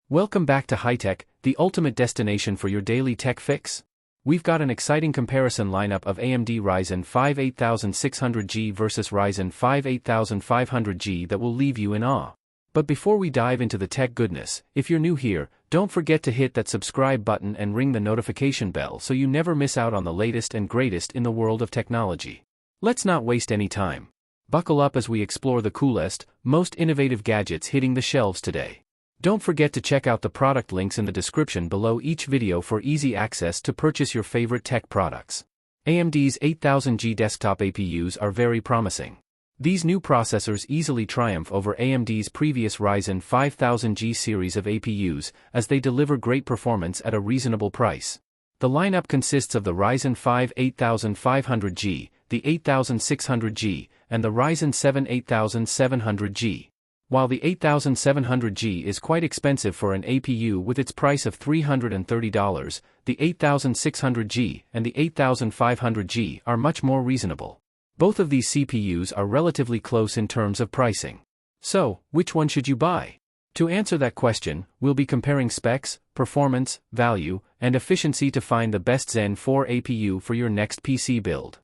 Welcome back to HiTEC, the ultimate destination for your daily tech fix. We've got an exciting comparison lineup of AMD Ryzen 5 8600G versus Ryzen 5 8500G that will leave you in awe. But before we dive into the tech goodness, if you're new here, don't forget to hit that subscribe button and ring the notification bell so you never miss out on the latest and greatest in the world of technology. Let's not waste any time. Buckle up as we explore the coolest, most innovative gadgets hitting the shelves today. Don't forget to check out the product links in the description below each video for easy access to purchase your favorite tech products. AMD's 8000G desktop APUs are very promising. These new processors easily triumph over AMD's previous Ryzen 5000G series of APUs, as they deliver great performance at a reasonable price. The lineup consists of the Ryzen 5 8500G, the 8600G, and the Ryzen 7 8700G. While the 8700G is quite expensive for an APU with its price of $330, the 8600G and the 8500G are much more reasonable. Both of these CPUs are relatively close in terms of pricing. So, which one should you buy? To answer that question, we'll be comparing specs, performance, value, and efficiency to find the best Zen 4 APU for your next PC build.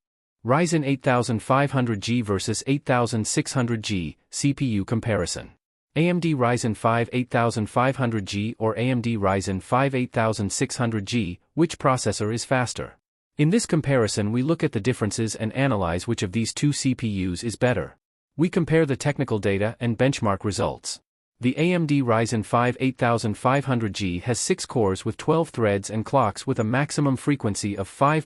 Ryzen 8500G versus 8600G, CPU comparison. AMD Ryzen 5 8500G or AMD Ryzen 5 8600G, which processor is faster? In this comparison we look at the differences and analyze which of these two CPUs is better. We compare the technical data and benchmark results. The AMD Ryzen 5 8500G has 6 cores with 12 threads and clocks with a maximum frequency of 5.00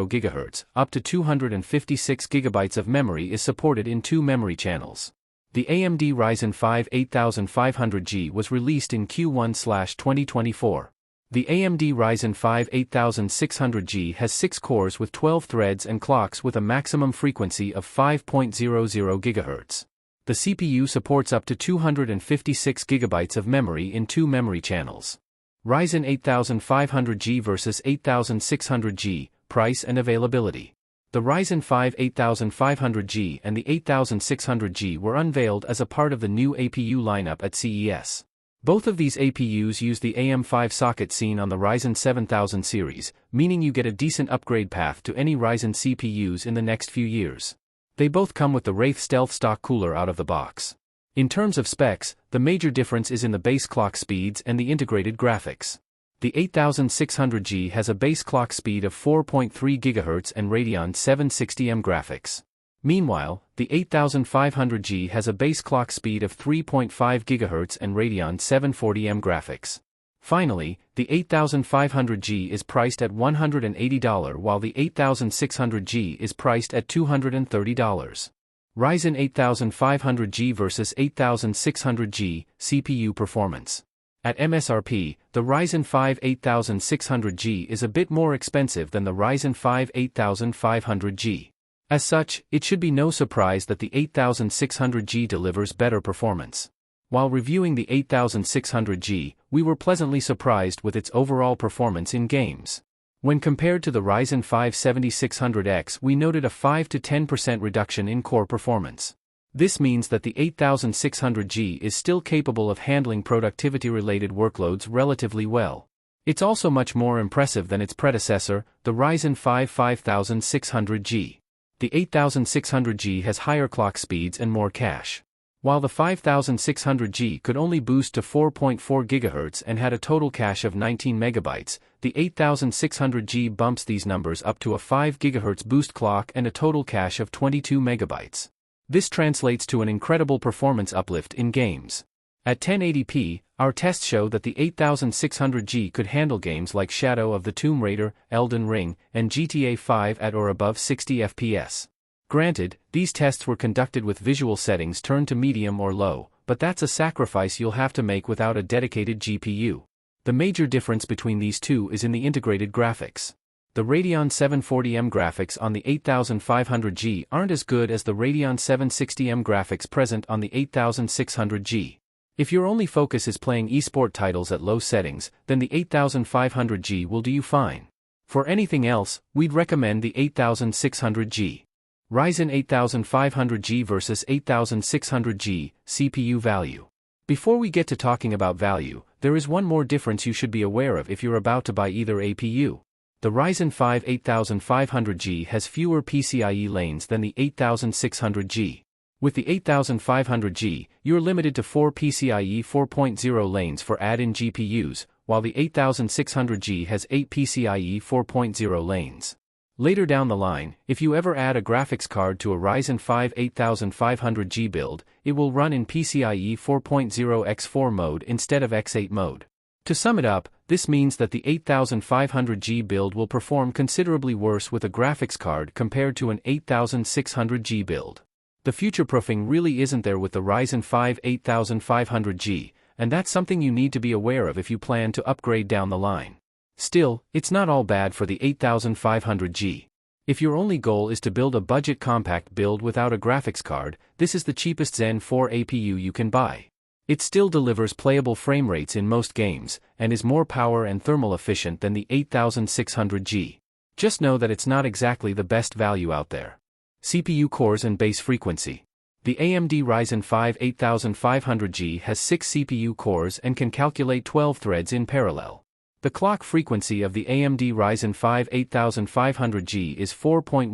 GHz, up to 256 GB of memory is supported in 2 memory channels. The AMD Ryzen 5 8500G was released in Q1/2024. The AMD Ryzen 5 8600G has 6 cores with 12 threads and clocks with a maximum frequency of 5.00 GHz. The CPU supports up to 256 GB of memory in 2 memory channels. Ryzen 8500G versus 8600G, price and availability. The Ryzen 5 8500G and the 8600G were unveiled as a part of the new APU lineup at CES. Both of these APUs use the AM5 socket seen on the Ryzen 7000 series, meaning you get a decent upgrade path to any Ryzen CPUs in the next few years. They both come with the Wraith Stealth stock cooler out of the box. In terms of specs, the major difference is in the base clock speeds and the integrated graphics. The 8600G has a base clock speed of 4.3 GHz and Radeon 760M graphics. Meanwhile, the 8500G has a base clock speed of 3.5 GHz and Radeon 740M graphics. Finally, the 8500G is priced at $180 while the 8600G is priced at $230. Ryzen 8500G versus 8600G, CPU performance. At MSRP, the Ryzen 5 8600G is a bit more expensive than the Ryzen 5 8500G. As such, it should be no surprise that the 8600G delivers better performance. While reviewing the 8600G, we were pleasantly surprised with its overall performance in games. When compared to the Ryzen 5 7600X, we noted a 5 to 10% reduction in core performance. This means that the 8600G is still capable of handling productivity-related workloads relatively well. It's also much more impressive than its predecessor, the Ryzen 5 5600G. The 8600G has higher clock speeds and more cache. While the 5600G could only boost to 4.4 GHz and had a total cache of 19 MB, the 8600G bumps these numbers up to a 5 GHz boost clock and a total cache of 22 MB. This translates to an incredible performance uplift in games. At 1080p, our tests show that the 8600G could handle games like Shadow of the Tomb Raider, Elden Ring, and GTA 5 at or above 60 FPS. Granted, these tests were conducted with visual settings turned to medium or low, but that's a sacrifice you'll have to make without a dedicated GPU. The major difference between these two is in the integrated graphics. The Radeon 740M graphics on the 8500G aren't as good as the Radeon 760M graphics present on the 8600G. If your only focus is playing esport titles at low settings, then the 8500G will do you fine. For anything else, we'd recommend the 8600G. Ryzen 8500G versus 8600G, CPU value. Before we get to talking about value, there is one more difference you should be aware of if you're about to buy either APU. The Ryzen 5 8500G has fewer PCIe lanes than the 8600G. With the 8500G, you're limited to 4 PCIe 4.0 lanes for add-in GPUs, while the 8600G has 8 PCIe 4.0 lanes. Later down the line, if you ever add a graphics card to a Ryzen 5 8500G build, it will run in PCIe 4.0 x4 mode instead of x8 mode. To sum it up, this means that the 8500G build will perform considerably worse with a graphics card compared to an 8600G build. The future-proofing really isn't there with the Ryzen 5 8500G, and that's something you need to be aware of if you plan to upgrade down the line. Still, it's not all bad for the 8500G. If your only goal is to build a budget compact build without a graphics card, this is the cheapest Zen 4 APU you can buy. It still delivers playable frame rates in most games, and is more power and thermal efficient than the 8600G. Just know that it's not exactly the best value out there. CPU cores and base frequency. The AMD Ryzen 5 8500G has 6 CPU cores and can calculate 12 threads in parallel. The clock frequency of the AMD Ryzen 5 8500G is 4.10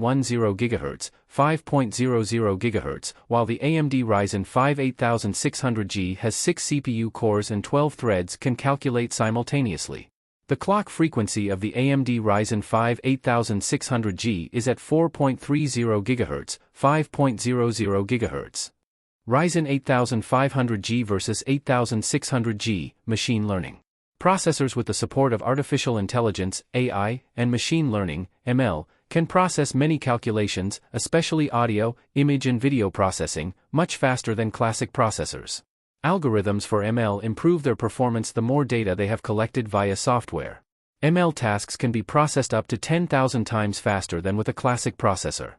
GHz, 5.00 GHz, while the AMD Ryzen 5 8600G has 6 CPU cores and 12 threads can calculate simultaneously. The clock frequency of the AMD Ryzen 5 8600G is at 4.30 GHz, 5.00 GHz. Ryzen 8500G versus 8600G, machine learning. Processors with the support of artificial intelligence, AI, and machine learning, ML, can process many calculations, especially audio, image and video processing, much faster than classic processors. Algorithms for ML improve their performance the more data they have collected via software. ML tasks can be processed up to 10,000 times faster than with a classic processor.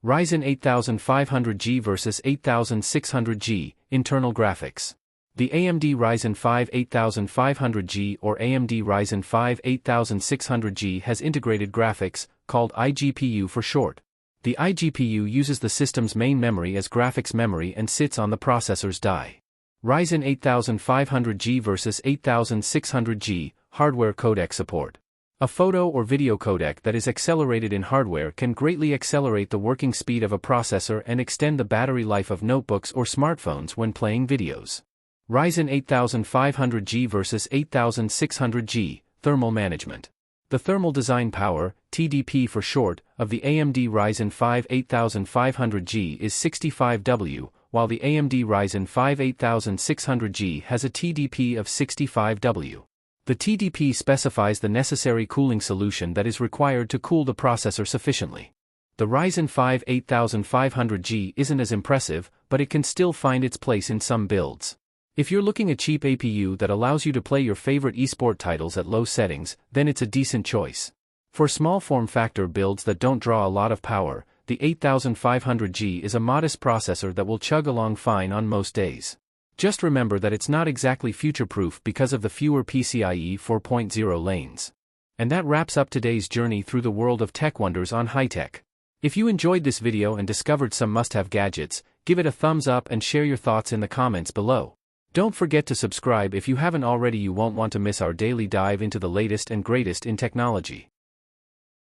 Ryzen 8500G versus 8600G, internal graphics. The AMD Ryzen 5 8500G or AMD Ryzen 5 8600G has integrated graphics, called iGPU for short. The iGPU uses the system's main memory as graphics memory and sits on the processor's die. Ryzen 8500G versus 8600G, hardware codec support. A photo or video codec that is accelerated in hardware can greatly accelerate the working speed of a processor and extend the battery life of notebooks or smartphones when playing videos. Ryzen 8500G versus 8600G, thermal management. The thermal design power, TDP for short, of the AMD Ryzen 5 8500G is 65W, while the AMD Ryzen 5 8600G has a TDP of 65W. The TDP specifies the necessary cooling solution that is required to cool the processor sufficiently. The Ryzen 5 8500G isn't as impressive, but it can still find its place in some builds. If you're looking a cheap APU that allows you to play your favorite esport titles at low settings, then it's a decent choice. For small form factor builds that don't draw a lot of power, the 8500G is a modest processor that will chug along fine on most days. Just remember that it's not exactly future-proof because of the fewer PCIe 4.0 lanes. And that wraps up today's journey through the world of tech wonders on HiTEC. If you enjoyed this video and discovered some must-have gadgets, give it a thumbs up and share your thoughts in the comments below. Don't forget to subscribe if you haven't already. You won't want to miss our daily dive into the latest and greatest in technology.